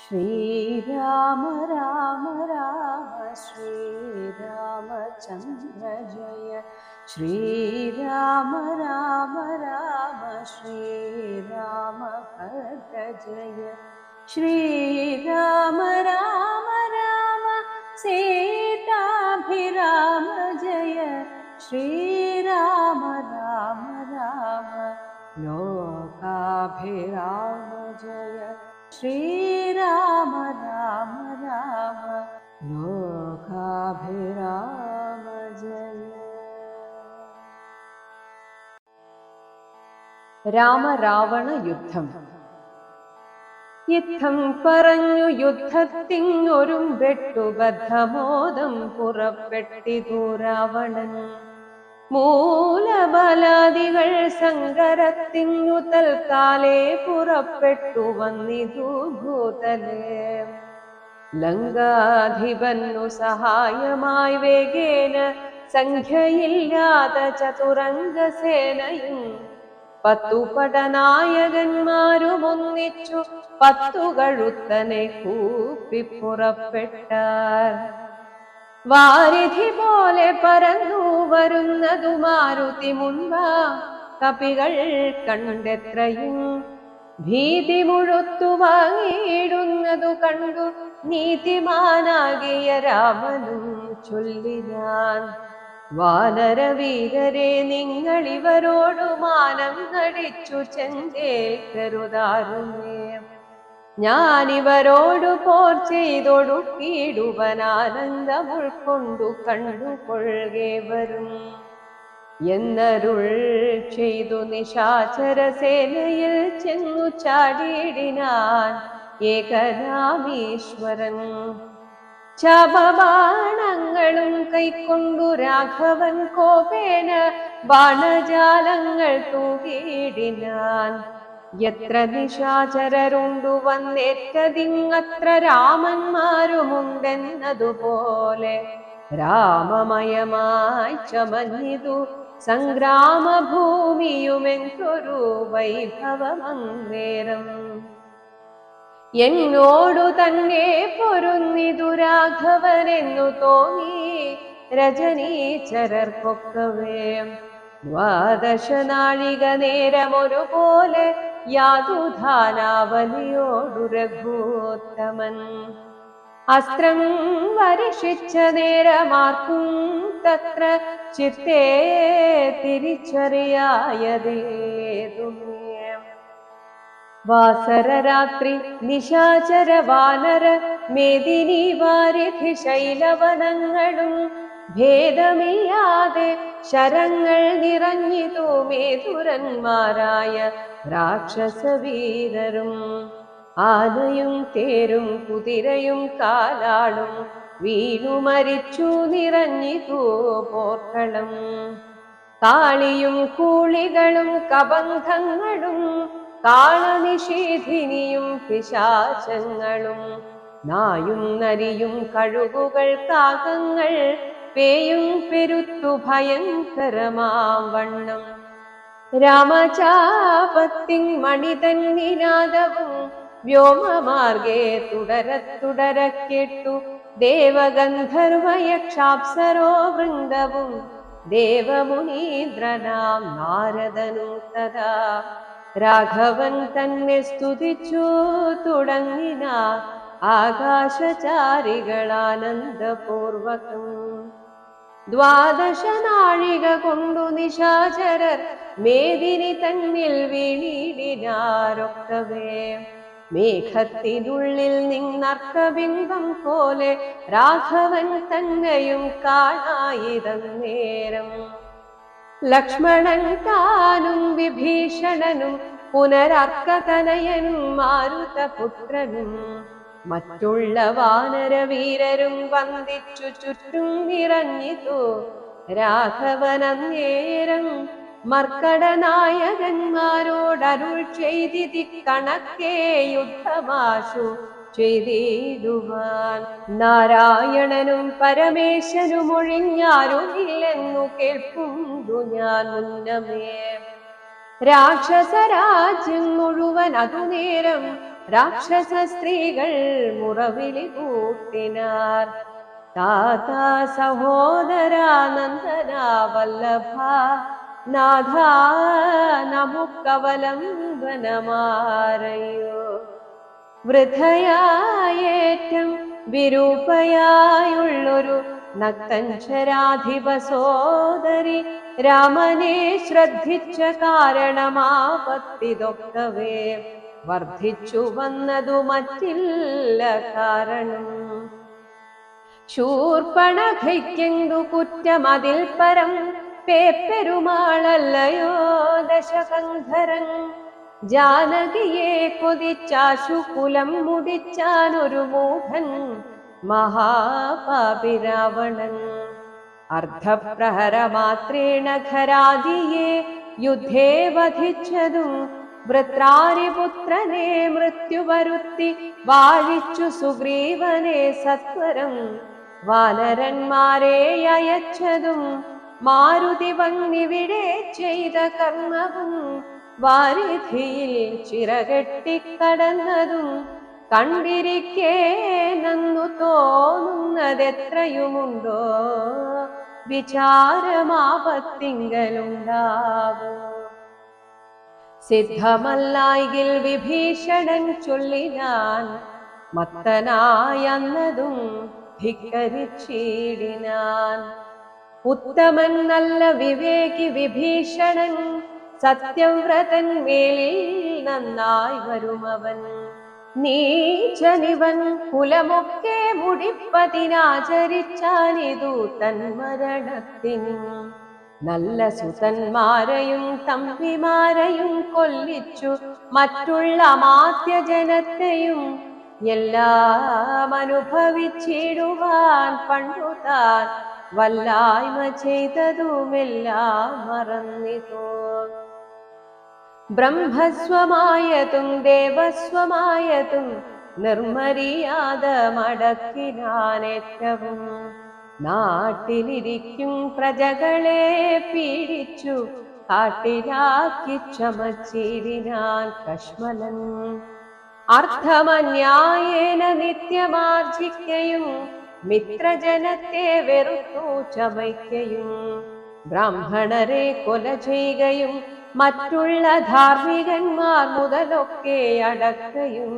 श्रीराम राम राम श्रीरामचन्द्र जय। श्रीराम राम राम श्रीरामभद्र जय। श्रीराम राम राम सीताभिराम जय। श्रीराम राम राम लोकाभिराम जय। श्रीराम राम राम लोकाभिराम जय। രാമരാവണ യുദ്ധം. യുദ്ധം പറഞ്ഞു യുദ്ധത്തിനൊരുമ്പെട്ടു ബദ്ധമോദം പുറപ്പെട്ടിതു രാവണൻ. മൂലബലാദികൾ സങ്കരത്തിനു തൽക്കാലേ പുറപ്പെട്ടു വന്നിതു ഭൂതലേ. ലങ്കാധിപന്നു സഹായമായി വേഗേന സംഖ്യയില്ലാത്ത ചതുരംഗസേനയും 10 പടനായകന്മാരും ഒന്നിച്ചു 10 കഴുത്തനെ കൂപ്പി പുറപ്പെട്ടാർ. വാരിധി പോലെ പരന്നു വരുന്നതു മാരുതി മുൻപാ കപികൾ കണ്ടെത്രയും. ഭീതി മുഴുത്തു വാങ്ങിയിടുന്നതു കണ്ടു നീതിമാനാകിയ രാമനും ചൊല്ലിനാൻ. വാനരവീരരെ നിങ്ങളിവരോടു മാനം നടിച്ചു ചെങ്കേൽക്കരുതാരുന്നേ. ഞാനിവരോടു പോർ ചെയ്തൊടുക്കിയിടുവനാനന്ദം ഉൾക്കൊണ്ടു കണ്ടുകൊള്ളുകെ വരും എന്നരുൾ ചെയ്തു നിശാചരസേനയിൽ ചെന്നു ചാടിയിടിനാൻ ഏകനാമീശ്വരൻ. ശാപബാണങ്ങളും കൈക്കൊണ്ടു രാഘവൻ കോപേന ബാണജാലങ്ങൾ തൂകിയിടിനാൻ. എത്ര നിശാചരരുണ്ടു വന്നേറ്റതിങ്ങത്ര രാമന്മാരുമുണ്ടെന്നതുപോലെ രാമമയമായി ചമഞ്ഞിതു സംഗ്രാമഭൂമിയുമെന്തൊരു വൈഭവമന്നേരം. എന്നോടു തന്നെ പൊരുന്നിതു രാഘവനെന്നു തോന്നി രജനീചരർക്കൊക്കവേ. 12 നാഴിക നേരമൊരുപോലെ യാതുധാനാവലിയോടു രഘുത്തമൻ. അസ്ത്രം വർഷിച്ച നേരമാർക്കും തത്ര ചിത്തേ തിരിച്ചറിയായതേതുമേ. വാസരരാത്രി നിശാചര വാനര മേദിനി വാരിധി ശൈലവനങ്ങളും ഭേദമില്ലാതെ ശരങ്ങൾ നിറഞ്ഞിതു മേധുരന്മാരായ രാക്ഷസവീരരും. ആനയും തേരും കുതിരയും കാലാളും വീണു മരിച്ചു നിറഞ്ഞിതു പോർക്കളം. കാളിയും കൂളികളും കബന്ധങ്ങളും കാളനിഷേധിനിയും പിശാചങ്ങളും നായും നരിയും കഴുകുകൾ കാകങ്ങൾ പേയും പെരുത്തു ഭയങ്കരമാം വണ്ണം. രാമചാപത്തിൻ മണിതൻ നിനാദവും വ്യോമമാർഗേ തുടര കേട്ടു ദേവഗന്ധർവയക്ഷാപ്സരോ വൃന്ദവും ദേവമുനീന്ദ്രനാം നാരദനും തഥാ രാഘവൻ തന്നെ സ്തുതിച്ചു തുടങ്ങിന ആകാശചാരികളാനന്ദപൂർവകം. 12 നാഴിക കൊണ്ടു നിശാചരർ മേദിനി തന്നിൽ വീണിടിനാരൊക്കവേ. മേഘത്തിനുള്ളിൽ നിന്നർക്കബിംബം പോലെ രാഘവൻ തന്നെയും കാണായിതന്നേരം. ലക്ഷ്മണൻ താനും വിഭീഷണനും പുനരർക്കതനയനും മാരുതപുത്രനും മറ്റുള്ള വാനരവീരരും വന്ദിച്ചു ചുറ്റും നിറഞ്ഞിതു രാഘവനന്നേരം. മർക്കടനായകന്മാരോടരുൾ ചെയ്തിതി കണക്കേ യുദ്ധമാശു ചെയ്തിടുവാൻ. നാരായണനും പരമേശ്വരും ഒഴിഞ്ഞാരുമില്ലെന്നു കേൾപ്പുണ്ടു ഞാൻ മുന്നമേ. രാക്ഷസരാജ്യം മുഴുവൻ അതുനേരം രാക്ഷസ സ്ത്രീകൾ മുറവിളി കൂട്ടിനാർ. താതാ സഹോദരാനന്ദന വല്ലഭ നാഥ നമുക്കവലംബനമാരയോ. വൃഥയായേറ്റം വിരൂപയായുള്ളൊരു നക്തഞ്ചരാധിപ സോദരി രാമനെ ശ്രദ്ധിച്ച കാരണമാപത്തിതൊക്കവേ വർദ്ധിച്ചു വന്നതു മറ്റില്ല കാരണം. ശൂർപ്പണഖയ്ക്കെന്തു കുറ്റമതിൽ പരം പേപ്പെരുമാളല്ലയോ ദശകന്ധരൻ. ജാനകിയെ കൊതിച്ചാശു കുലം മുടിച്ചാനൊരു മൂഢൻ മഹാപാപി രാവണൻ. അർദ്ധപ്രഹരമാത്രേണ ഖരാദിയെ യുദ്ധേ വധിച്ചതും വൃത്രാരിപുത്രനെ മൃത്യുവരുത്തി വാഴിച്ചു സുഗ്രീവനെ സത്വരം വാനരന്മാരെ അയച്ചതും മാരുതി വന്നിവിടെ ചെയ്ത കർമ്മവും വാരിധിയിൽ ചിറകെട്ടിക്കടന്നതും കണ്ടിരിക്കേ നന്നു തോന്നുന്നതെത്രയുമുണ്ടോ വിചാരമാപത്തിങ്കലുണ്ടാവോ. സിദ്ധമല്ലായിൽ വിഭീഷണൻ ചൊല്ലിനാൻ മത്തനായന്നതും ധിക്കരിച്ചിടിനാൻ. ഉത്തമൻ നല്ല വിവേകി വിഭീഷണൻ സത്യവ്രതൻ മേലിൽ നന്നായി വരുമവൻ. നീചനിവൻ കുലമൊക്കെ മുടിപ്പതിനാചരിച്ചാനിതു തന്മരണത്തിനും നല്ല സുതന്മാരെയും തമ്പിമാരെയും കൊല്ലിച്ചു മറ്റുള്ള അമാത്യജനത്തെയും എല്ലാം അനുഭവിച്ചിടുവാൻ പണ്ടുതാൻ വല്ലായ്മ ചെയ്തതുമെല്ലാം മറന്നിതോ. ബ്രഹ്മസ്വമായതും ദേവസ്വമായതും നിർമര്യാദ മടക്കിനാനേറ്റവും നാട്ടിലിരിക്കും പ്രജകളെ പീഡിച്ചു കാട്ടിലാക്കി ചമച്ചിടിനാൻ കശ്മലൻ. അർത്ഥമന്യായേന നിത്യമാർജിക്കയും മിത്രജനത്തെ വെറുത്തു ചമയ്ക്കയും ബ്രാഹ്മണരെ കൊല ചെയ്യുകയും മറ്റുള്ള ധാർമ്മികന്മാർ മുതലൊക്കെ അടക്കയും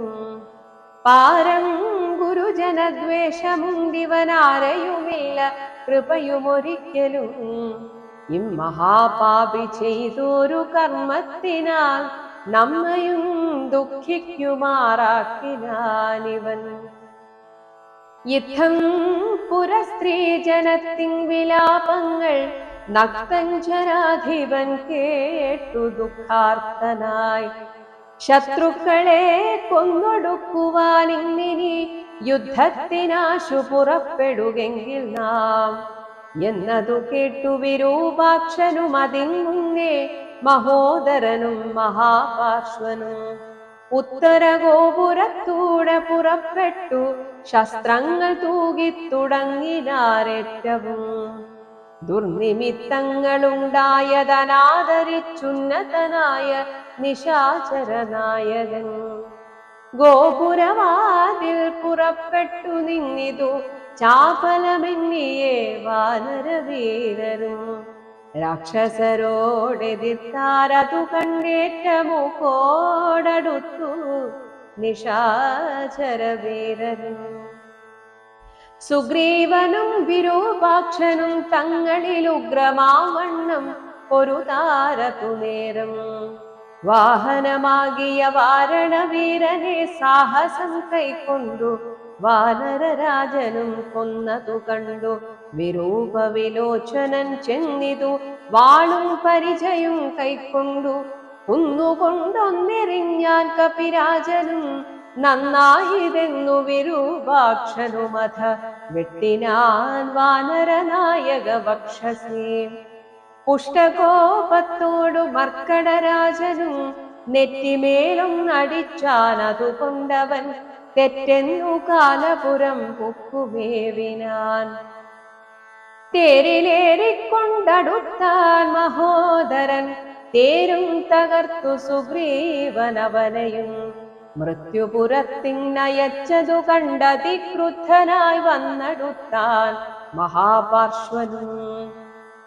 പാരം ഗുരുജനദ്വേഷമുണ്ടിവനാരെയുമില്ല കൃപയുമൊരിക്കലും. ഇമ്മഹാപാപി ചെയ്തൊരു കർമ്മത്തിനാൽ നമ്മയും ദുഃഖിക്കുമാറാക്കിനാനിവൻ. യുദ്ധം പുരസ്ത്രീ ജനത്തിൻ വിലാപങ്ങൾ നക്തഞ്ചരാധിപൻ കേട്ടു ദുഃഖാർത്തനായി. ശത്രുക്കളെ കൊന്നൊടുക്കുവാനിന്നിനി യുദ്ധത്തിനാശു പുറപ്പെടുകെങ്കിൽ നാം എന്നതു കേട്ടു വിരൂപാക്ഷനും അതിങ്ങുന്നേ മഹോദരനും മഹാപാർശ്വനും ഉത്തരഗോപുരത്തൂടെ പുറപ്പെട്ടു ശസ്ത്രങ്ങൾ തൂകിത്തുടങ്ങിനാരേറ്റവും. ദുർനിമിത്തങ്ങളുണ്ടായതനാദരിച്ചുന്നതനായ നിശാചരനായകൻ ഗോപുരവാതിൽ പുറപ്പെട്ടു നിന്നിതു ചാപലമെന്നിയേ വാനരവീരരും. രാക്ഷസരോടെതിർത്താരതു കണ്ടേറ്റമു കോടടുത്തു നിശാചരവീരരും. സുഗ്രീവനും വിരൂപാക്ഷനും തങ്ങളിൽ ഉഗ്രമാവണ്ണം ഒരു താരതു നേരം വാഹനമാകിയ വാരണവീരനെ സാഹസം കൈക്കൊണ്ടു വാനരരാജനും കൊന്നതു കണ്ടു വിരൂപവിലോചനൻ ചെന്നിതു വാളും പരിചയും കൈക്കൊണ്ടു കുന്നുകൊണ്ടൊന്നെറിഞ്ഞാൻ കപിരാജനും നന്നായിതെന്നു വിരൂപാക്ഷനുമഥ വെട്ടിനാൻ വാനരനായക വക്ഷസേ. പുഷ്ടകോപത്തോടു മർക്കടരാജനും നെറ്റിമേലും അടിച്ചാൻ അതുകൊണ്ടവൻ തെറ്റെന്നു കാലപുരം പൊക്കുമേവിനാൻ. തേരിലേറിക്കൊണ്ടടുത്താൻ മഹോദരൻ തേരും തകർത്തു സുഗ്രീവനവനെയും മൃത്യുപുരത്തിനയച്ചതു കണ്ടതിക്രുദ്ധനായി വന്നടുത്താൻ മഹാപാർശ്വനും.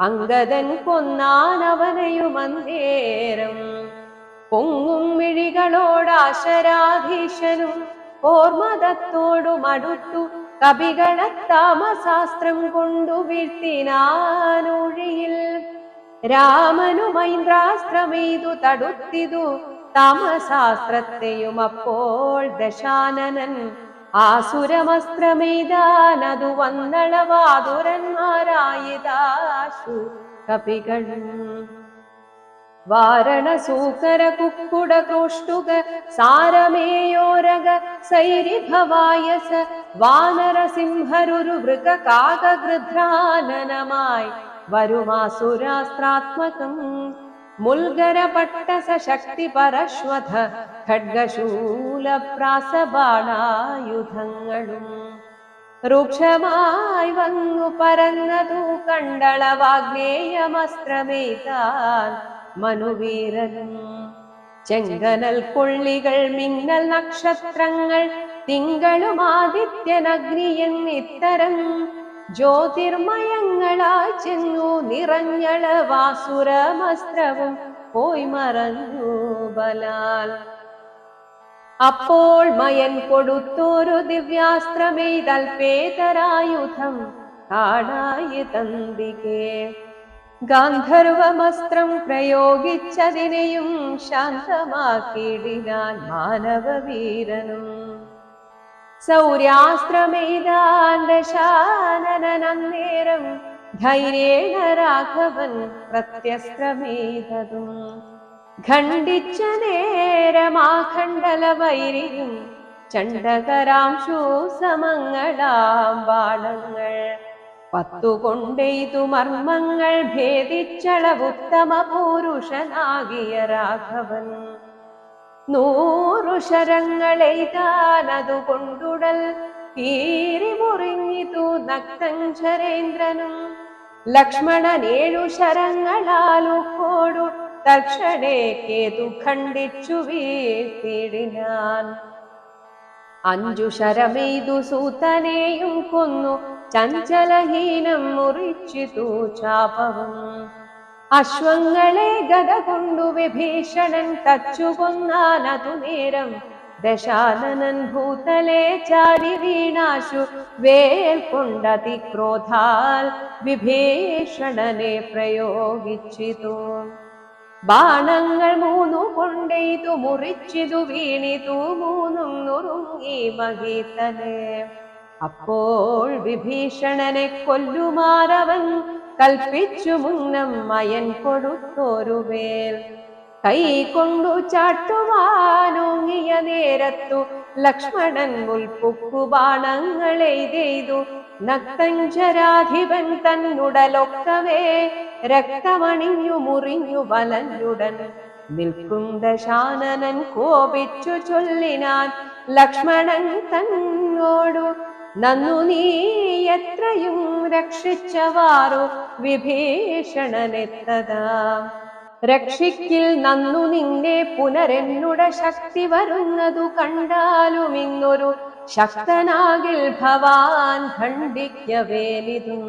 അംഗദൻ കൊന്നാനവനെയുമന്നേരം പൊങ്ങും മിഴികളോടാശരാധീശനും ഓർമ്മതത്തോടുമടുത്തു കപികളെ താമശാസ്ത്രം കൊണ്ടു വീഴ്ത്തിനാനൊഴിയിൽ. രാമനുമൈന്ദ്രാസ്ത്രമെയ്തു തടുത്തിതു താമശാസ്ത്രത്തെയും. അപ്പോൾ ദശാനനൻ ആസുരമസ്ത്രമെയ്താനതു വന്നളവാതുരന്മാരായിതാശു കപികളും. വാരണസൂകര കുക്കുട ക്രോഷ്ടുക സാരമേയോരക സൈരിഭവായസ വാനരസിംഹരുരു വൃക കാകഗൃധ്രാനനമായി വരുമാസുരാസ്ത്രാത്മകം. മുൽഗര പട്ടസ ശക്തി പരശ്വഥ ഖഡ്ഗശൂലപ്രാസബാണായുധങ്ങളും രൂക്ഷമായി വന്നു പരന്നതു കണ്ടളവാഗ്നേയമസ്ത്രമേതാൻ മനുവീരനും. ചെങ്കനൽ കൊള്ളികൾ മിന്നൽ നക്ഷത്രങ്ങൾ തിങ്കളും ആദിത്യനഗ്നിയെന്നിത്തരം ജ്യോതിർമയങ്ങളായി ചെന്നു നിറഞ്ഞള വാസുരമസ്ത്രവും പോയി മറഞ്ഞു ബലാൽ. അപ്പോൾ മയൻ കൊടുത്തോരു ദിവ്യാസ്ത്രമെയ്തൽപേതരായുധം കാണായി തന്തികെ. ഗാന്ധർവമസ്ത്രം പ്രയോഗിച്ചതിനെയും ശാന്തമാക്കിയിടിനാൻ മാനവവീരനും. സൗര്യാസ്ത്രമെയ്താൻ ദശാനനന്നേരം ധൈര്യേണ രാഘവൻ പ്രത്യസ്ത്രമെയ്തതും. ഖണ്ഡിച്ച നേരമാഖണ്ഡല വൈരിയും ചണ്ഡകരാംശു സമങ്ങളാം ബാണങ്ങൾ. 10 കൊണ്ടെയ്തു മർമ്മങ്ങൾ ഭേദിച്ചളവുത്തമ പുരുഷനാകിയ രാഘവൻ. 100 ശരങ്ങളെയ്താനതു കൊണ്ടുടൽ കീറി മുറിഞ്ഞിതു നക്തഞ്ചരേന്ദ്രനും. ലക്ഷ്മണൻ 7 ശരങ്ങളാലുക്കോടു തക്ഷണേ കേതു ഖണ്ഡിച്ചു വീഴ്ത്തിയിടിനാൻ. 5 ശരമെയ്തു സൂതനെയും കൊന്നു ചഞ്ചലഹീനം മുറിച്ചിതു ചാപവും. അശ്വങ്ങളെ ഗദ കൊണ്ടു വിഭീഷണൻ തച്ചു കൊന്നാനതു നേരം ദശാനനൻ ഭൂതലെ ചാരി വീണാശു വേൽ കൊണ്ടതിക്രോധാൽ വിഭീഷണനെ പ്രയോഗിച്ചിതു. ബാണങ്ങൾ 3 കൊണ്ടെയ്തു മുറിച്ചിതു വീണിതു 3 നുറുങ്ങി മഹീതനെ. അപ്പോൾ വിഭീഷണനെ കൊല്ലുമാറവൻ കൽപ്പിച്ചു മുന്നം മയൻ കൊടുത്തോരു വേൽ. കൈ കൊണ്ടു ചാട്ടുവാനോങ്ങിയ നേരത്തു ലക്ഷ്മണൻ മുൽപ്പുക്കു ബാണങ്ങളെയ്തെയ്തു നക്തഞ്ചരാധിപൻ തന്നുടലൊക്കവേ രക്തമണിഞ്ഞു മുറിഞ്ഞു വലഞ്ഞുടൻ നിൽക്കും ദശാനനൻ കോപിച്ചു ചൊല്ലിനാൻ ലക്ഷ്മണൻ തന്നോടു, നന്നു നീ എത്രയും രക്ഷിച്ചവാറു വിഭീഷണനെത്തതാ. രക്ഷിക്കിൽ നന്നു നിന്നെ പുനരെന്നുട ശക്തി വരുന്നതു കണ്ടാലും ഇന്നൊരു ശക്തനാകിൽ ഭവാൻ ഖണ്ഡിക്കവേലിതും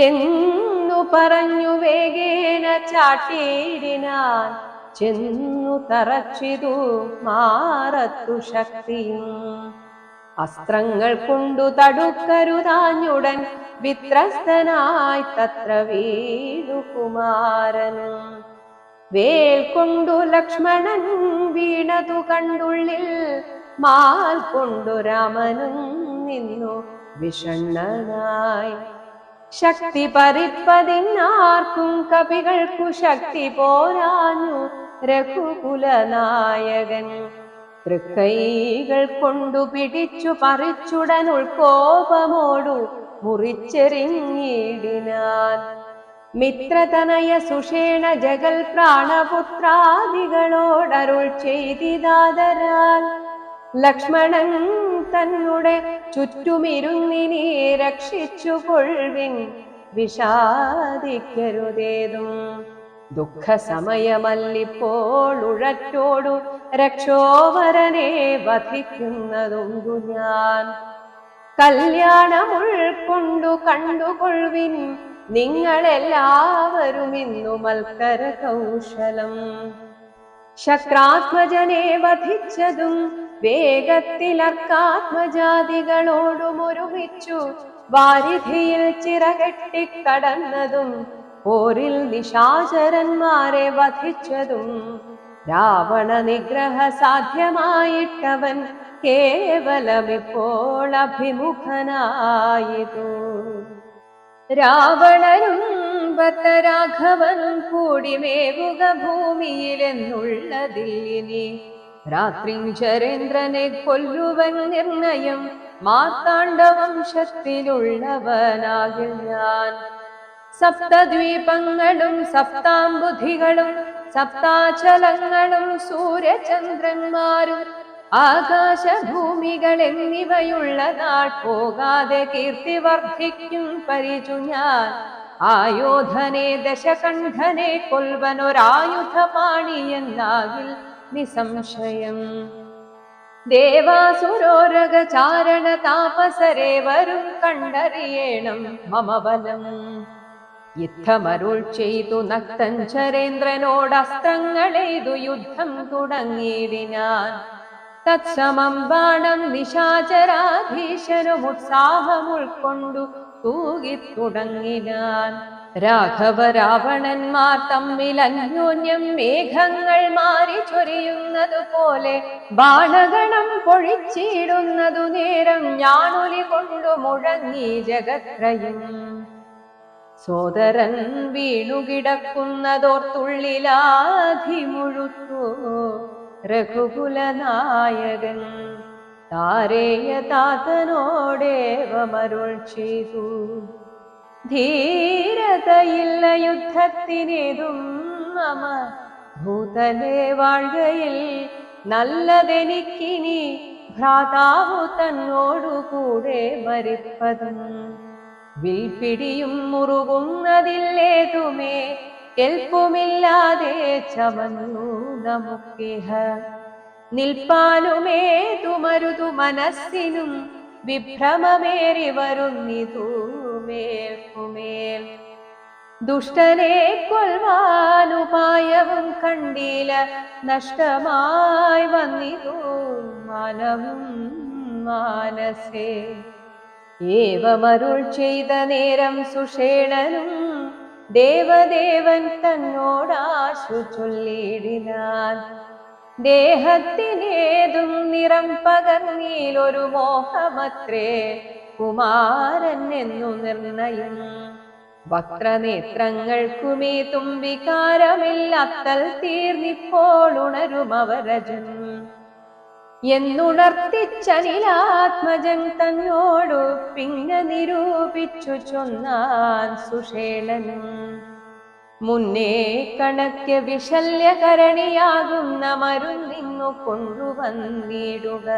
എന്നു പറഞ്ഞു വേഗേന ചാട്ടിയിടിനാൻ. ചെന്നു തറച്ചിതു മാറത്തു ശക്തിയും. അസ്ത്രങ്ങൾ കൊണ്ടു തടുക്കരുതാഞ്ഞുടൻ വിത്രസ്തനായി തത്ര വീണു കുമാരനും. വേൽ കൊണ്ടു ലക്ഷ്മണൻ വീണതു കണ്ടുള്ളിൽ മാൽ കൊണ്ടു രാമനും നിന്നു വിഷണ്ണനായി. ശക്തി പരിപ്പതിനാർക്കും കവികൾക്കു ശക്തി പോരാഞ്ഞു രഘുകുലനായകൻ. തൃക്കൈകൾ കൊണ്ടു പിടിച്ചു പറിച്ചുടൻ ഉൾക്കോപമോടു മുറിച്ചെറിഞ്ഞിടിനാൻ. മിത്രതനയ സുഷേണ ജഗൽ പ്രാണപുത്രാദികളോടരുൾ ചെയ്തിതാദരാൽ ലക്ഷ്മണൻ തന്നെ ചുറ്റുമിരുന്നിനി രക്ഷിച്ചു കൊൾവിൻ വിഷാദിക്കരുതേതും. ദുഃഖ സമയമല്ലിപ്പോൾ ഉഴറ്റോടു രക്ഷോവരനെ വധിക്കുന്നതുണ്ടു ഞാൻ. കല്യാണം ഉൾക്കൊണ്ടു കണ്ടുകൊള്ളുവിൻ നിങ്ങളെല്ലാവരും ഇന്നു മൽക്കര കൗശലം. ശക്രാത്മജനെ വധിച്ചതും വേഗത്തിൽ അർക്കാത്മജാതികളോടും ഒരുമിച്ചു വാരിധിയിൽ ചിറകെട്ടിക്കടന്നതും പോരിൽ നിശാചരന്മാരെ വധിച്ചതും രാവണ നിഗ്രഹ സാധ്യമായിട്ടവൻ കേവലമിപ്പോൾ അഭിമുഖനായിതു. രാവണനും ഭക്തരാഘവനും കൂടി മേവുക ഭൂമിയിലെന്നുള്ളതില്ലിനി രാത്രിഞ്ചരേന്ദ്രനെ കൊല്ലുവൻ നിർണയം മാർത്താണ്ഡവംശത്തിലുള്ളവനാകിൽ ഞാൻ. സപ്തദ്വീപങ്ങളും സപ്താംബുധികളും സപ്താചലങ്ങളും സൂര്യചന്ദ്രന്മാരും ആകാശഭൂമികൾ എന്നിവയുള്ള നാൾ പോകാതെ കീർത്തി വർദ്ധിക്കും പരിചു ഞാൻ. ആയോധനെ ദശകണ്ഠനെ കൊൽവനൊരായുധപാണി എന്നാകിൽ നിസംശയം. ദേവാസുരോരക ചാരണ താപസരേവരും കണ്ടറിയേണം മമ ബലം. യുദ്ധമരുൾ ചെയ്തു നക്തഞ്ചരേന്ദ്രനോട് അസ്ത്രങ്ങളെയ്തു യുദ്ധം തുടങ്ങിയിടിനാൻ. തത്സമം ബാണം നിശാചരാധീശനും ഉത്സാഹം ഉൾക്കൊണ്ടു തൂകിത്തുടങ്ങിനാൻ. രാഘവ രാവണന്മാർ തമ്മിൽ അന്യോന്യം മേഘങ്ങൾ മാറി ചൊരിയുന്നതു പോലെ ബാണഗണം പൊഴിച്ചിടുന്നതു നേരം ഞാനൊലി കൊണ്ടു മുഴങ്ങി ജഗത്രയും. സോദരൻ വീണുകിടക്കുന്നതോർത്തുള്ളിലാധി രഘുകുലനായകൻ താരേയ താതനോടേവമരുൾ ചെയ്തു. ധീരതയില്ല യുദ്ധത്തിനേതും മമ ഭൂതലേ വാഴ്കയിൽ നല്ലതെനിക്കിനി ഭ്രാതാവു തന്നോടുകൂടെ മരിപ്പതും. വിൽപിടിയും മുറുകുന്നതില്ലേതുമേ കെൽപ്പുമില്ലാതെ ചമഞ്ഞു നമുക്കിഹ. നിൽപ്പാനുമേതുമരുതു മനസ്സിനും വിഭ്രമമേറി വരുന്നിതു മേൽക്കുമേൽ. ദുഷ്ടനെ കൊൽവാനുപായവും കണ്ടീല നഷ്ടമായി വന്നിതു മാനവും മാനസേ. ഏവമരുൾ ചെയ്ത നേരം സുഷേണനും ദേവദേവൻ തന്നോടാശു ചൊല്ലിടിനാൻ. ദേഹത്തിനേതും നിറം പകർന്നീലൊരു മോഹമത്രേ കുമാരൻ എന്നു നിർണയം. വക്രനേത്രങ്ങൾക്കുമീ തുമ്പികാരമില്ലത്തൽ തീർന്നിപ്പോൾ ഉണരുമവരജൻ എന്നുണർത്തിച്ചനിലാത്മജൻ തന്നോടു പിന്നെ നിരൂപിച്ചു ചൊന്നാൻ സുഷേണനും. മുന്നേ കണക്ക് വിശല്യകരണിയാകുന്ന മരുന്നിന്നു കൊണ്ടുവന്നിടുക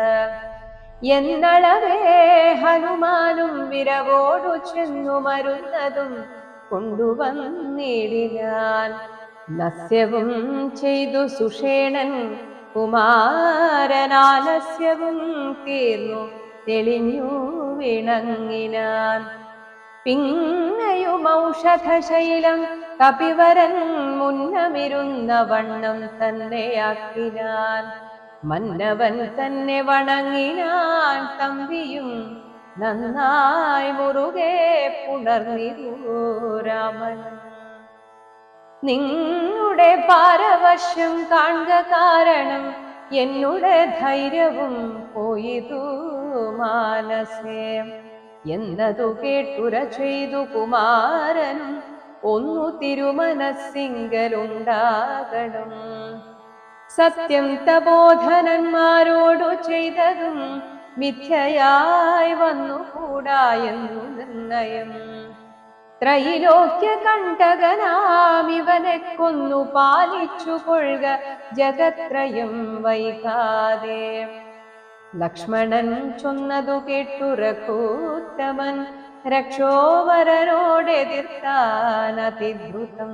എന്നളവേ ഹനുമാനും വിരവോടു ചെന്നു മരുന്നതും കൊണ്ടുവന്നിടിനാൻ. നസ്യവും ചെയ്തു സുഷേണൻ കുമാരനാലസ്യവും തീർന്നു തെളിഞ്ഞു വിണങ്ങിനാൻ. പിന്നെയും ഔഷധശൈലം കപിവരൻ മുന്നമിരുന്ന വണ്ണം തന്നെയാക്കിനാൻ. മന്നവൻ തന്നെ വണങ്ങിനാൻ തമ്പിയും നന്നായി മുറുകെ പുണർന്നിരു രാമൻ. നിങ്ങളുടെ പാരവശ്യം കാണുക കാരണം എന്നുടെ ധൈര്യവും പോയിതു മാനസേ എന്നതു കേട്ടുര ചെയ്തു കുമാരനും ഒന്നു തിരുമനസ്സിങ്കലുണ്ടാകണം. സത്യം തബോധനന്മാരോടു ചെയ്തതും മിഥ്യയായി വന്നുകൂടായെന്നു നിർണയം. ത്രൈലോക്യ കണ്ടകനാമിവനെ കൊന്നു പാലിച്ചു കൊള്ളുക ജഗത്രയം വൈകാതെ. ലക്ഷ്മണൻ ചൊന്നതു കേട്ടു രഘുത്തമൻ രക്ഷോവരനോടെതിർത്താൻ അതിദ്രുതം.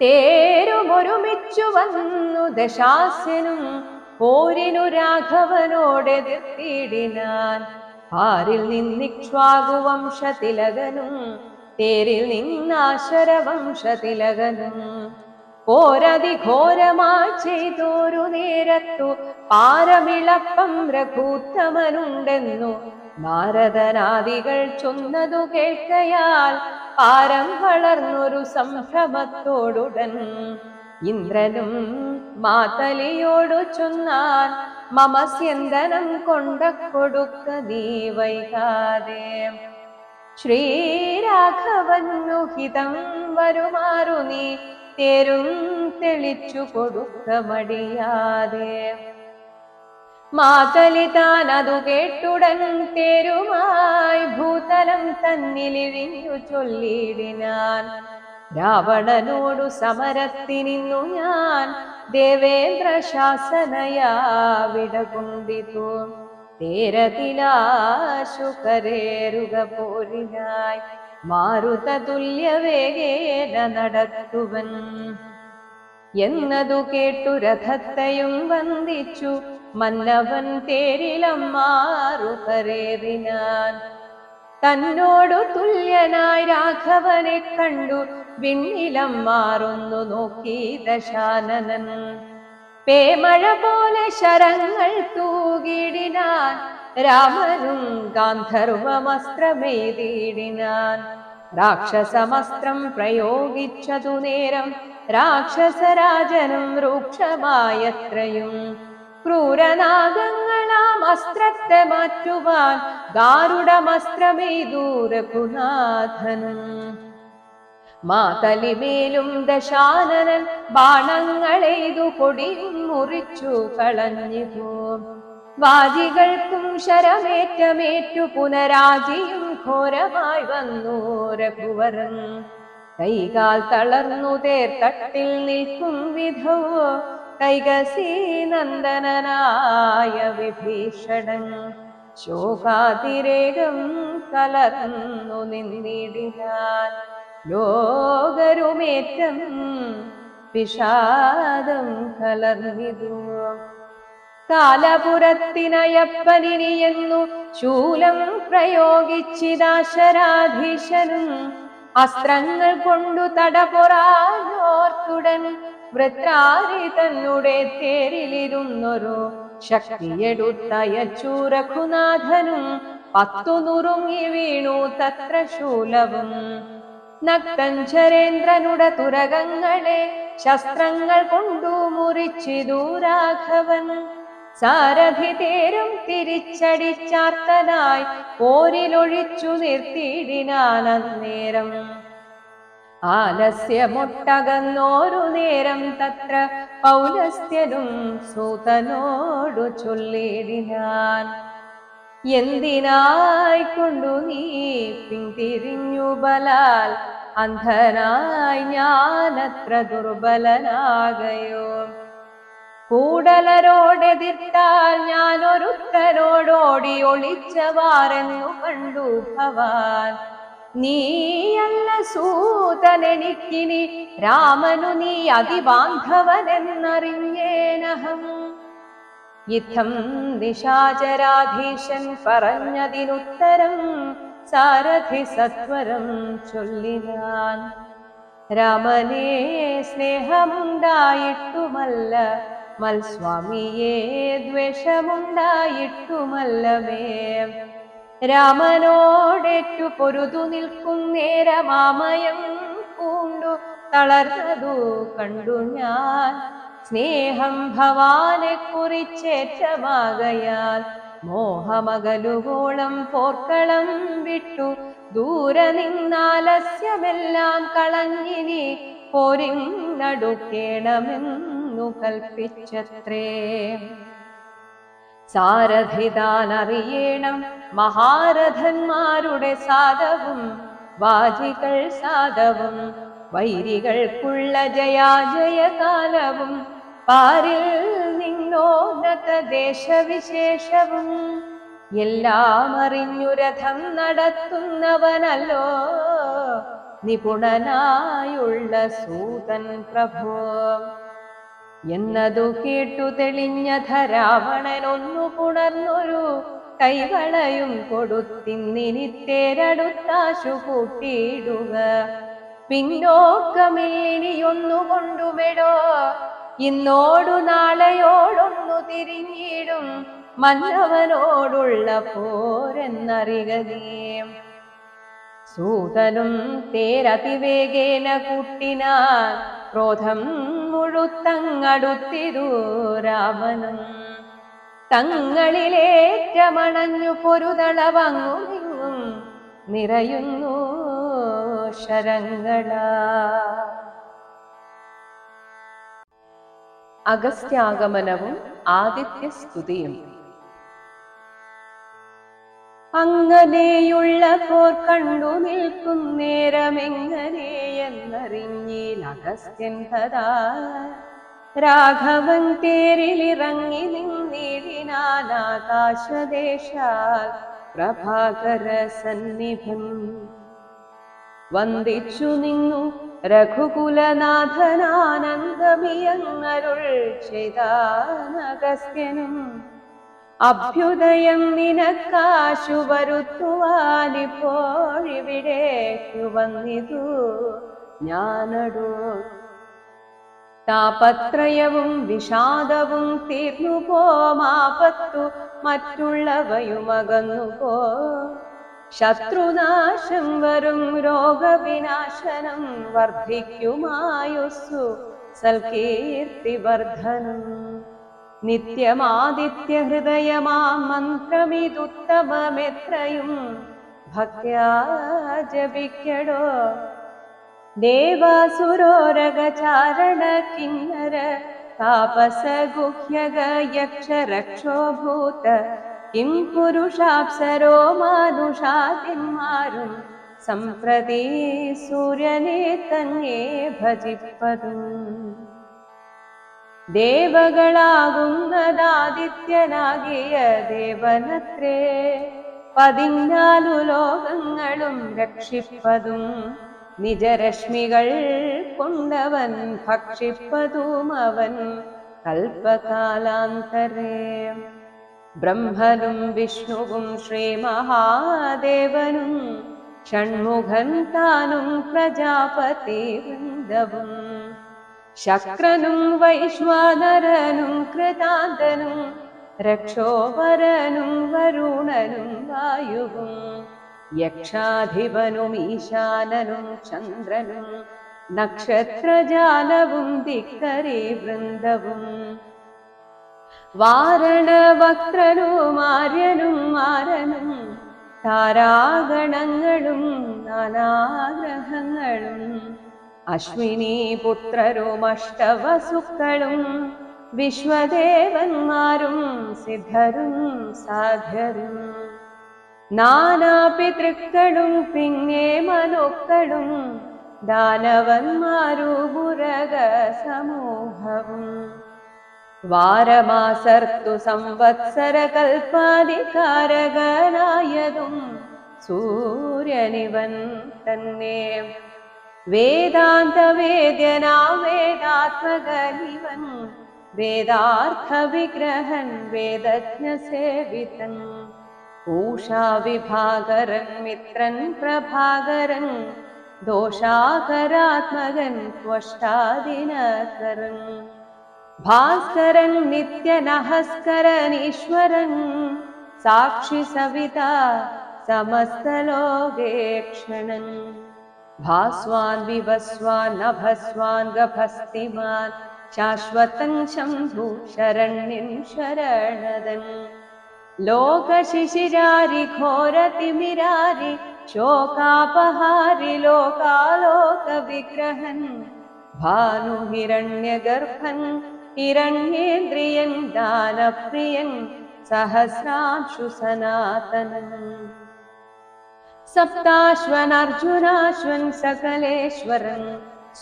തേരുമൊരുമിച്ചു വന്നു ദശാസ്യനും പോരിനു രാഘവനോടെതിർത്തിടിനാൻ. പാരിൽ നിന്നിക്ഷ്വാകുവംശതിലകനും തേരിൽ നിന്നാശരവംശതിലകനും പോരതിഘോരമായി ചെയ്തോരു നേരത്തു പാരമിളപ്പം രഘൂത്തമനുണ്ടെന്നു നാരദനാദികൾ ചൊന്നതു കേൾക്കയാൽ പാരം വളർന്നൊരു സംഭ്രമത്തോടുടൻ ഇന്ദ്രനും മാതലിയോടു ചൊന്നാൻ, മമസ്യന്തനം കൊണ്ട കൊടുക്ക നീ വൈകാതെ. ശ്രീരാഘവന്നു ഹിതം വരുമാറു നീ തേരും തെളിച്ചു കൊടുക്ക മടിയാതെ. മാതലി താൻ അതു കേട്ടുടൻ തേരുമായി ഭൂതലം തന്നിലിഴിഞ്ഞു ചൊല്ലിയിടിനാൻ. രാവണനോടു സമരത്തിനിന്നു ഞാൻ ദേവേന്ദ്ര ശാസനയാ വിടകൊണ്ടിതു. തേരതിലാശു കരേറുക പോരിനായി മാരുത തുല്യവേഗേന നടത്തുവൻ എന്നതു കേട്ടു രഥത്തെയും വന്ദിച്ചു മന്നവൻ തേരിലമ്മാറു കരേറിനാൻ. തന്നോടു തുല്യനായി രാഘവനെ കണ്ടു വിണ്ണിലമ്മാറൊന്നു നോക്കി ദശാനനൻ. പേമഴ പോലെ ശരങ്ങൾ തൂകിടിനാൻ രാമനും ഗാന്ധർവമസ്ത്രമെയ്തിടിനാൻ. രാക്ഷസമസ്ത്രം പ്രയോഗിച്ചതു നേരം രാക്ഷസരാജനും രൂക്ഷമായത്രയും. ക്രൂരനാഗങ്ങളാം അസ്ത്രത്തെ മാറ്റുവാൻ ഗാരുഡമസ്ത്രമെയ്തു രഘുനാഥനും. മാതലിമേലും ദശാനനൻ ബാണങ്ങളെയ്തു കൊടിയും മുറിച്ചു കളഞ്ഞിതു. വാജികൾക്കും ശരമേറ്റമേറ്റു പുനരാജിയും ഘോരമായി വന്നു രഘുവരൻ. കൈകാൽ തളർന്നു തേർത്തട്ടിൽ നിൽക്കും വിധോ കൈകസീ നന്ദനായ വിഭീഷണൻ. ശോകാതിരേകം കലർന്നു നിന്നിടിനാൻ. ലോകരുമേറ്റം വിഷാദം കലർന്നിതു. കാലപുരത്തിനയപ്പനിനിയെന്നു ശൂലം പ്രയോഗിച്ചിതാശരാധീശനും. അസ്ത്രങ്ങൾ കൊണ്ടു തടപൊറാനോർത്തുടൻ വൃത്രാരി തന്നുടെ തേരിലിരുന്നൊരു ശക്തിയെടുത്തയച്ചു രഘുനാഥനും. 10 നുറുങ്ങി വീണു തത്ര ശൂലവും. നക്തഞ്ചരേന്ദ്രനുടെ തുരകങ്ങളെ ശസ്ത്രങ്ങൾ കൊണ്ടു മുറിച്ചിതു രാഘവൻ. സാരഥി തേരും തിരിച്ചടിച്ചാർത്തനായി പോരിലൊഴിച്ചു നിർത്തിയിടിനാൻ അന്നേരം. ആലസ്യമൊട്ടകന്നോരു നേരം തത്ര പൗലസ്ത്യനും സൂതനോടു ചൊല്ലിടിനാൻ. എന്തിനായിക്കൊണ്ടു നീ പിന്തിരിഞ്ഞു ബലാൽ അന്ധനായി ഞാനത്ര ദുർബലനാകയോ. കൂടലരോടെതിർത്താൽ ഞാനൊരുത്തനോടോടി ഒളിച്ചവാറെന്നു കണ്ടു ഭവാൻ. നീയല്ല സൂതനെനിക്കിനി രാമനു നീ അതിബാന്ധവനെന്നറിഞ്ഞേനഹം. യുദ്ധം നിശാചരാധീശൻ പറഞ്ഞതിനുത്തരം സാരഥി സത്വരം ചൊല്ലിനാൻ. രാമനെ സ്നേഹമുണ്ടായിട്ടുമല്ല മൽസ്വാമിയെ ദ്വേഷമുണ്ടായിട്ടുമല്ലമേ. രാമനോടേറ്റു പൊരുതു നിൽക്കും നേരമാമയം പൂണ്ടു തളർന്നതു കണ്ടു ഞാൻ. സ്നേഹം ഭവാനെ കുറിച്ചേറ്റമാകയാൽ മോഹമകലുവോളം പോർക്കളം വിട്ടു ദൂരെ നിന്നാലസ്യമെല്ലാം കളഞ്ഞിനി പോരിനടുക്കേണമെന്നു കൽപ്പിച്ചത്രേ. സാരഥിതാൻ അറിയണം മഹാരഥന്മാരുടെ സാധവും വാജികൾ സാധവും വൈരികൾക്കുള്ള ജയാജയകാലവും പാരിൽ നിന്നോന്നത ദേശവിശേഷവും എല്ലാം അറിഞ്ഞു രഥം നടത്തുന്നവനല്ലോ നിപുണനായുള്ള സൂതൻ പ്രഭോ. എന്നതു കേട്ടു തെളിഞ്ഞ രാവണനൊന്നു പുണർന്നൊരു കൈവളയും കൊടുത്തിന്നിനിത്തേരടുത്താശു കൂട്ടിയിടുക. പിന്നോക്കമില്ലിനിയൊന്നു കൊണ്ടുമെടോ, ഇന്നോടു നാളെയോടൊന്നു തിരിഞ്ഞിടും മന്നവനോടുള്ള പോരെന്നറിക നീ. സൂതനും തേരതിവേഗേന കൂട്ടിനാൻ ക്രോധം മുഴുത്തങ്ങടുത്തിരു രാമനും. തങ്ങളിലേറ്റമണഞ്ഞു പൊരുതളവങ്ങുമിങ്ങും നിറയുന്നു ശരങ്ങളാ. അഗസ്ത്യാഗമനവും ആദിത്യസ്തുതിയും. അങ്ങനെയുള്ള പോർ കണ്ടു നിൽക്കും നേരമെങ്ങനെയെന്നറിഞ്ഞീൽ അഗസ്ത്യൻ തഥാ രാഘവൻ തേരിലിറങ്ങി നിന്നിടിനാൻ ആകാശദേശാൽ പ്രഭാകര സന്നിഭം. വന്ദിച്ചു നിന്നു രഘുകുലനാഥനാനന്ദമിയങ്ങരുൾ ചെയ്താനഗസ്ത്യനും. അഭ്യുദയം നിനക്കാശു വരുത്തുവാനിപ്പോഴിവിടേക്കു വന്നിതു ഞാനടോ. താപത്രയവും വിഷാദവും തീർന്നു പോമാപത്തു മറ്റുള്ളവയുമകന്നു പോ. ശത്രുനാശം വരും രോഗവിനാശനം വർദ്ധിക്കുമായുസ്സു സൽകീർത്തിവർദ്ധനം. നിത്യമാദിത്യഹൃദയമാം മന്ത്രമിതുത്തമമെത്രയും ഭക്ത്യാ ജപിക്കടോ. ദേവാസുരോരഗചാരണ കിന്നര താപസ ഗുഹ്യഗ യക്ഷ രക്ഷോഭൂത കിം പുരുഷാപ്സരോ മാനുഷാതിന്മാരും സംപ്രതി സൂര്യനെ തന്നെ ഭജിപ്പതും. ദേവകളാകുന്നതാദിത്യനാകിയ ദേവനത്രേ 14 ലോകങ്ങളും രക്ഷിപ്പതും. നിജരശ്മികൾ കൊണ്ടവൻ ഭക്ഷിപ്പതും അവൻ കൽപ്പകാലാന്തരേ. ബ്രഹ്മനും വിഷ്ണുവും ശ്രീമഹാദേവനും ഷൺമുഖൻ താനും പ്രജാപതി വൃന്ദവും. ശക്രനും വൈശ്വാനരനും കൃതാന്തനും രക്ഷോവരനും വരുണനും വായുവും. യക്ഷാധിപനും ഈശാനനും ചന്ദ്രനും നക്ഷത്രജാലവും ദിക്കരി വൃന്ദവും. വാരണവക്ത്രനും ആര്യനും മാരനും താരാഗണങ്ങളും നാനാഗ്രഹങ്ങളും. അശ്വിനി പുത്രരും അഷ്ടവസുക്കളും വിശ്വദേവന്മാരും സിദ്ധരും സാധ്യരും. നാനാപിതൃക്കളും പിന്നെ മനുക്കളും ദാനവന്മാരുപുരക സമൂഹവും. വാരമാസർത്തു സംവത്സര കൽപ്പാധികാരകനായതും സൂര്യനിവൻ തന്നെ. വേദാന്ത വേദ്യനാ വേദാത്മകനിവൻ വേദാർത്ഥ വിഗ്രഹൻ വേദജ്ഞ സേവിതൻ. ഊഷാവിഭാകരൻ മിത്രൻ പ്രഭാകരൻ ദോഷാകരാത്മകൻ ത്വഷ്ടാദിനകരൻ. ഭാസ്കരൻ നിത്യനഹസ്കരൻ ഈശ്വരൻ സാക്ഷി സവിത സമസ്തലോകേക്ഷണൻ. ഭാസ്വാൻ വിവസ്വാൻ നഭസ്വാൻ ഗഭസ്തിമാൻ ശാശ്വതൻ ശംഭു ശരണ്യൻ ശരണദൻ. ലോകശിശിരാരി ഘോരതിമിരാരി ശോകാപഹാരി ലോകാലോക വിഗ്രഹൻ. ഭാനുഹിരണ്യഗർഭൻ ഹിരണ്യേന്ദ്രിയൻ ദാനപ്രിയൻ സഹസ്രാംശു സനാതനൻ. സപ്താശ്വനർജുനാശ്വൻ സകലേശ്വരൻ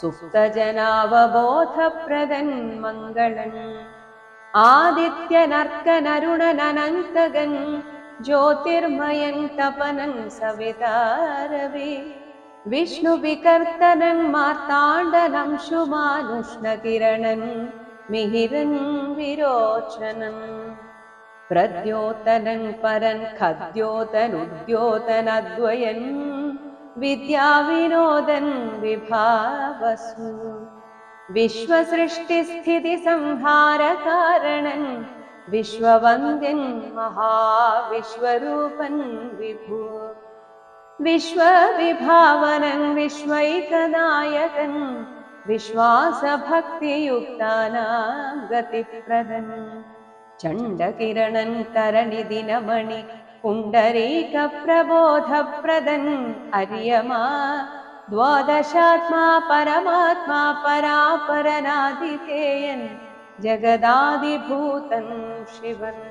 സുപ്തജനാവബോധപ്രദൻ മംഗളൻ. ആദിത്യനർക്കനരുണനനന്തകൻ ജ്യോതിർമയൻ തപനൻ സവിതാരവി. विष्णुविकर्तनं मार्ताण्डनंशुमानुष्णकिरणं मिहिरं विरोचनं प्रद्योतनं परं खद्योतनुद्योतनद्वयं विद्याविनोदं विभावसु विश्वसृष्टिस्थितिसंहारकारणं विश्ववन्द्यं महाविश्वरूपं विभु विश्वविभावनं विश्वैकनायकं विश्वासभक्तियुक्तानां गतिप्रदं चण्डकिरणं तरणिदिनमणि पुण्डरीकप्रबोधप्रदं अर्यमा द्वादशात्मा परमात्मा परापरनादितेयं जगदादिभूतं शिवम्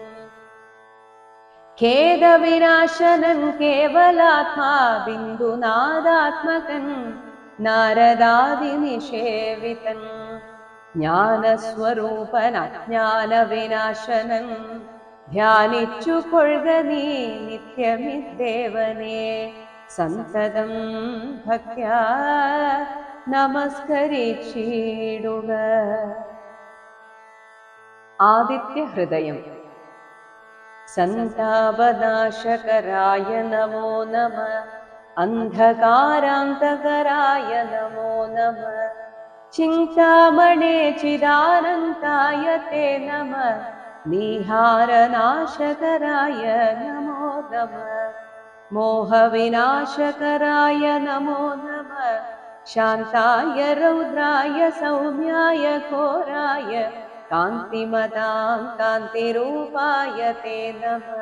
खेदविनाशनं केवलात्मा बिन्दुनादात्मकं नारदादिनिषेवितं ज्ञानस्वरूपनज्ञानविनाशनं ध्यानिच्चुकोळ्गनी नित्यमिद्देवने सन्ततं भक्त्या नमस्करिचिडुग आदित्यहृदयम् सन्तापनाशकराय नमो नमः अन्धकारान्तकराय नमो नमः चिन्तामणे चिदानन्ताय ते नमः निहारनाशकराय नमो नमः मोहविनाशकराय नमो नमः शान्ताय रौद्राय सौम्याय घोराय कान्तिमतां कान्तिरूपाय ते नमः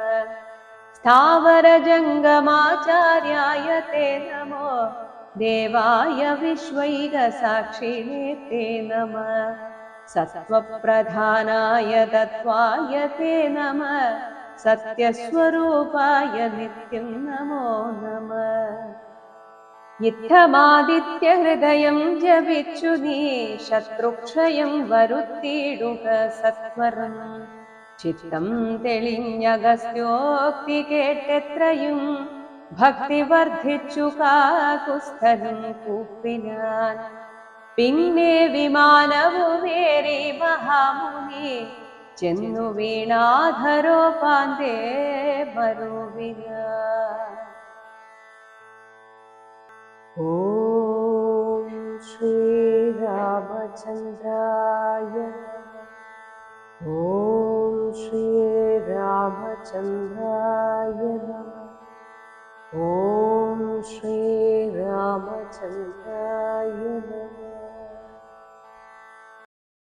स्थावरजङ्गमाचार्याय ते नमो देवाय विश्वैकसाक्षिणे ते नमः सत्त्वप्रधानाय तत्त्वाय ते नमः सत्यस्वरूपाय नित्यं नमो नमः इत्थमादित्यहृदयं जपिच्चुनी शत्रुक्षयं वरुत्तीडुक सत्वरं चित्तं तेळिഞ്ഞगस्त्योक्ति केट्टेत्रयुं भक्तिवर्द्धिच्चु काकुस्थलं कूप्पिनान् पिन्ने विमानवुवेरि महामुनि ചെന്നു വീണാധരോപാന്തേ മരുവിന ഓം ശ്രീരാമചന്ദ്രായ ഓം ശ്രീരാമചന്ദ്രായ ഓം ശ്രീരാമചന്ദ്ര